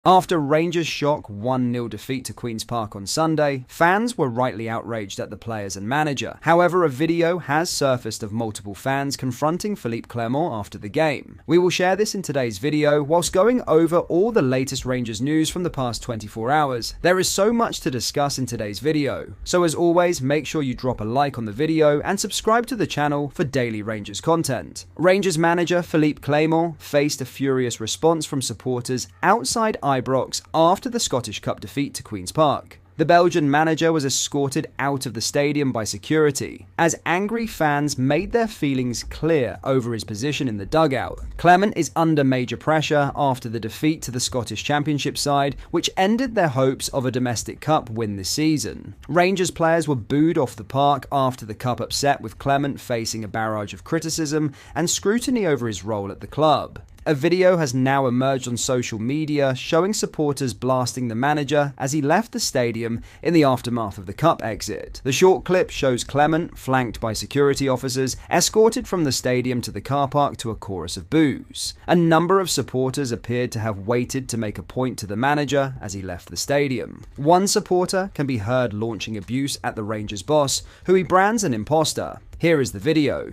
After Rangers' shock 1-0 defeat to Queen's Park on Sunday, fans were rightly outraged at the players and manager. However, a video has surfaced of multiple fans confronting Philippe Clement after the game. We will share this in today's video, whilst going over all the latest Rangers news from the past 24 hours. There is so much to discuss in today's video, so as always, make sure you drop a like on the video and subscribe to the channel for daily Rangers content. Rangers manager Philippe Clement faced a furious response from supporters outside Ibrox after the Scottish Cup defeat to Queen's Park. The Belgian manager was escorted out of the stadium by security, as angry fans made their feelings clear over his position in the dugout. Clement is under major pressure after the defeat to the Scottish Championship side, which ended their hopes of a domestic cup win this season. Rangers players were booed off the park after the cup upset, with Clement facing a barrage of criticism and scrutiny over his role at the club. A video has now emerged on social media showing supporters blasting the manager as he left the stadium in the aftermath of the cup exit. The short clip shows Clement, flanked by security officers, escorted from the stadium to the car park to a chorus of boos. A number of supporters appeared to have waited to make a point to the manager as he left the stadium. One supporter can be heard launching abuse at the Rangers boss, who he brands an imposter. Here is the video.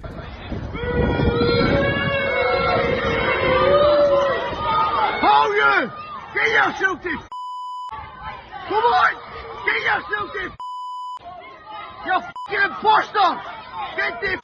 Get yourself to Come on! Get yourself to You f***ing imposter! Get the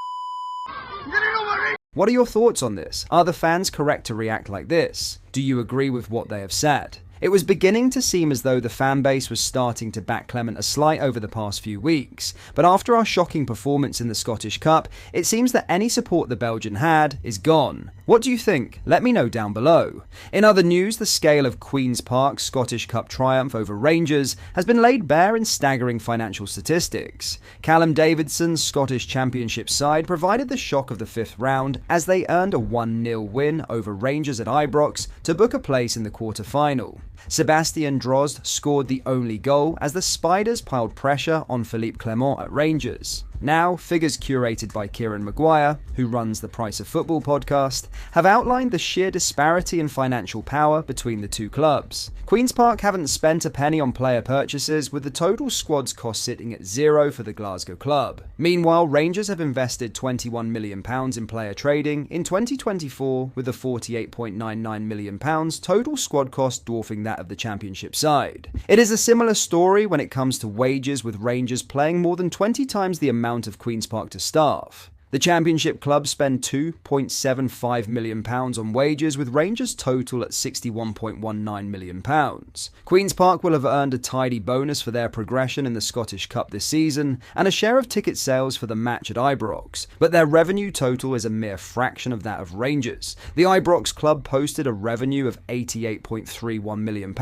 What are your thoughts on this? Are the fans correct to react like this? Do you agree with what they have said? It was beginning to seem as though the fanbase was starting to back Clement a slight over the past few weeks, but after our shocking performance in the Scottish Cup, it seems that any support the Belgian had is gone. What do you think? Let me know down below. In other news, the scale of Queen's Park's Scottish Cup triumph over Rangers has been laid bare in staggering financial statistics. Callum Davidson's Scottish Championship side provided the shock of the fifth round as they earned a 1-0 win over Rangers at Ibrox to book a place in the quarter-final. Sebastian Drozd scored the only goal as the Spiders piled pressure on Philippe Clement at Rangers. Now, figures curated by Kieran Maguire, who runs the Price of Football podcast, have outlined the sheer disparity in financial power between the two clubs. Queen's Park haven't spent a penny on player purchases, with the total squad's cost sitting at zero for the Glasgow club. Meanwhile, Rangers have invested £21 million in player trading in 2024, with the £48.99 million total squad cost dwarfing that of the Championship side. It is a similar story when it comes to wages, with Rangers playing more than 20 times the amount of Queen's Park to staff. The Championship club spend £2.75 million on wages, with Rangers total at £61.19 million. Queen's Park will have earned a tidy bonus for their progression in the Scottish Cup this season, and a share of ticket sales for the match at Ibrox, but their revenue total is a mere fraction of that of Rangers. The Ibrox club posted a revenue of £88.31 million,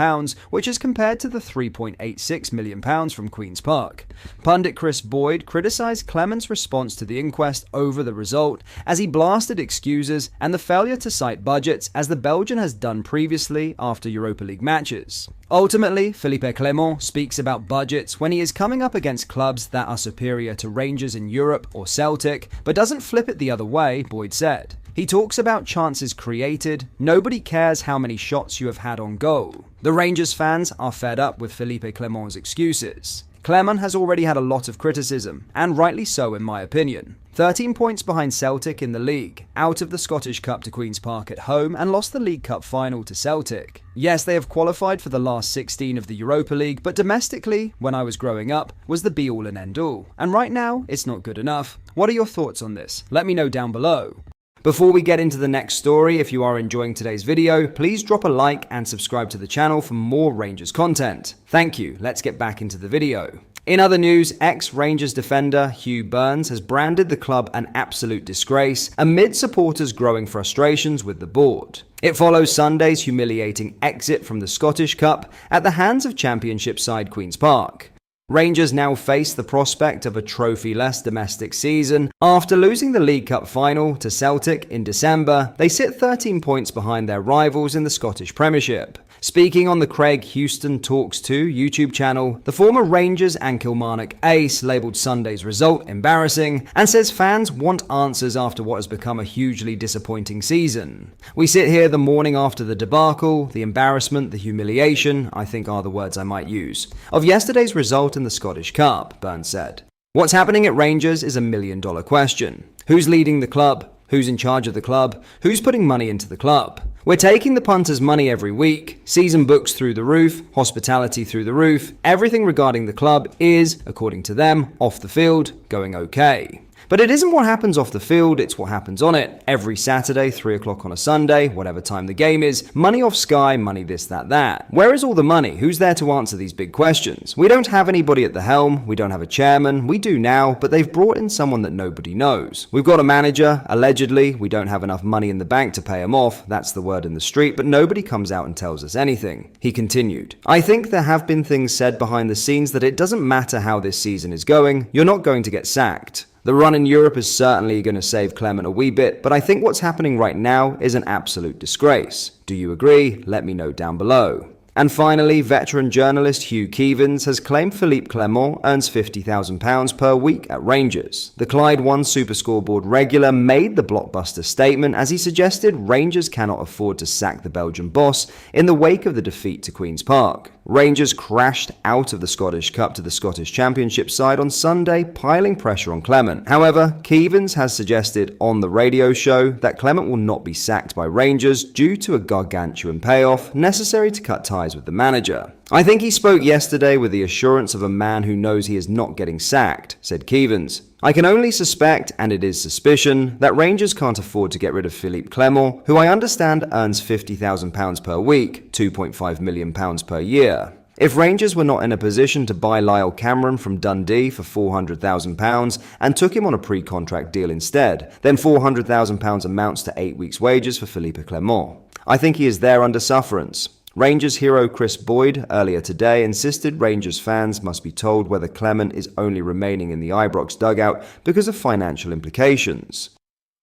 which is compared to the £3.86 million from Queen's Park. Pundit Chris Boyd criticised Clement's response to the inquest over the result, as he blasted excuses and the failure to cite budgets, as the Belgian has done previously after Europa League matches. Ultimately, Philippe Clement speaks about budgets when he is coming up against clubs that are superior to Rangers in Europe or Celtic, but doesn't flip it the other way, Boyd said. He talks about chances created. Nobody cares how many shots you have had on goal. The Rangers fans are fed up with Philippe Clement's excuses. Clement has already had a lot of criticism, and rightly so in my opinion. 13 points behind Celtic in the league, out of the Scottish Cup to Queen's Park at home, and lost the League Cup final to Celtic. Yes, they have qualified for the last 16 of the Europa League, but domestically, when I was growing up, was the be-all and end-all. And right now, it's not good enough. What are your thoughts on this? Let me know down below. Before we get into the next story, if you are enjoying today's video, please drop a like and subscribe to the channel for more Rangers content. Thank you. Let's get back into the video. In other news, ex-Rangers defender Hugh Burns has branded the club an absolute disgrace amid supporters' growing frustrations with the board. It follows Sunday's humiliating exit from the Scottish Cup at the hands of Championship side Queen's Park. Rangers now face the prospect of a trophy-less domestic season. After losing the League Cup final to Celtic in December, they sit 13 points behind their rivals in the Scottish Premiership. Speaking on the Craig Houston Talks 2 YouTube channel, the former Rangers and Kilmarnock ace labelled Sunday's result embarrassing and says fans want answers after what has become a hugely disappointing season. We sit here the morning after the debacle, the embarrassment, the humiliation, I think are the words I might use, of yesterday's result in the Scottish Cup, Burns said. What's happening at Rangers is $1 million question. Who's leading the club? Who's in charge of the club? Who's putting money into the club? We're taking the punters' money every week, season books through the roof, hospitality through the roof. Everything regarding the club is, according to them, off the field, going okay. But it isn't what happens off the field, it's what happens on it. Every Saturday, 3 o'clock on a Sunday, whatever time the game is, money off Sky, money this, that. Where is all the money? Who's there to answer these big questions? We don't have anybody at the helm, we don't have a chairman, we do now, but they've brought in someone that nobody knows. We've got a manager, allegedly, we don't have enough money in the bank to pay him off, that's the word in the street, but nobody comes out and tells us anything. He continued, I think there have been things said behind the scenes that it doesn't matter how this season is going, you're not going to get sacked. The run in Europe is certainly going to save Clement a wee bit, but I think what's happening right now is an absolute disgrace. Do you agree? Let me know down below. And finally, veteran journalist Hugh Keevins has claimed Philippe Clement earns £50,000 per week at Rangers. The Clyde One Super Scoreboard regular made the blockbuster statement as he suggested Rangers cannot afford to sack the Belgian boss in the wake of the defeat to Queen's Park. Rangers crashed out of the Scottish Cup to the Scottish Championship side on Sunday, piling pressure on Clement. However, Keevins has suggested on the radio show that Clement will not be sacked by Rangers due to a gargantuan payoff necessary to cut ties with the manager. I think he spoke yesterday with the assurance of a man who knows he is not getting sacked, said Keevins. I can only suspect, and it is suspicion, that Rangers can't afford to get rid of Philippe Clement, who I understand earns £50,000 per week, £2.5 million per year. If Rangers were not in a position to buy Lyle Cameron from Dundee for £400,000 and took him on a pre-contract deal instead, then £400,000 amounts to 8 weeks' wages for Philippe Clement. I think he is there under sufferance. Rangers hero Chris Boyd earlier today insisted Rangers fans must be told whether Clement is only remaining in the Ibrox dugout because of financial implications.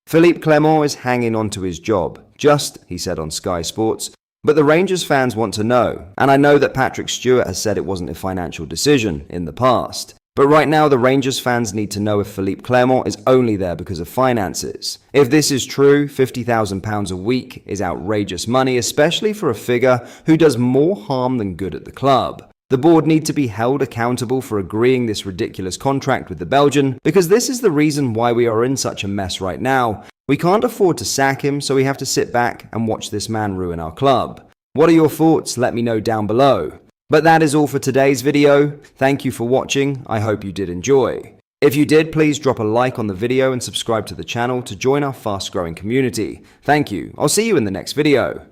Philippe Clement is hanging on to his job, he said on Sky Sports, but the Rangers fans want to know, and I know that Patrick Stewart has said it wasn't a financial decision in the past. But right now, the Rangers fans need to know if Philippe Clement is only there because of finances. If this is true, £50,000 a week is outrageous money, especially for a figure who does more harm than good at the club. The board need to be held accountable for agreeing this ridiculous contract with the Belgian, because this is the reason why we are in such a mess right now. We can't afford to sack him, so we have to sit back and watch this man ruin our club. What are your thoughts? Let me know down below. But that is all for today's video. Thank you for watching. I hope you did enjoy. If you did, please drop a like on the video and subscribe to the channel to join our fast-growing community. Thank you. I'll see you in the next video.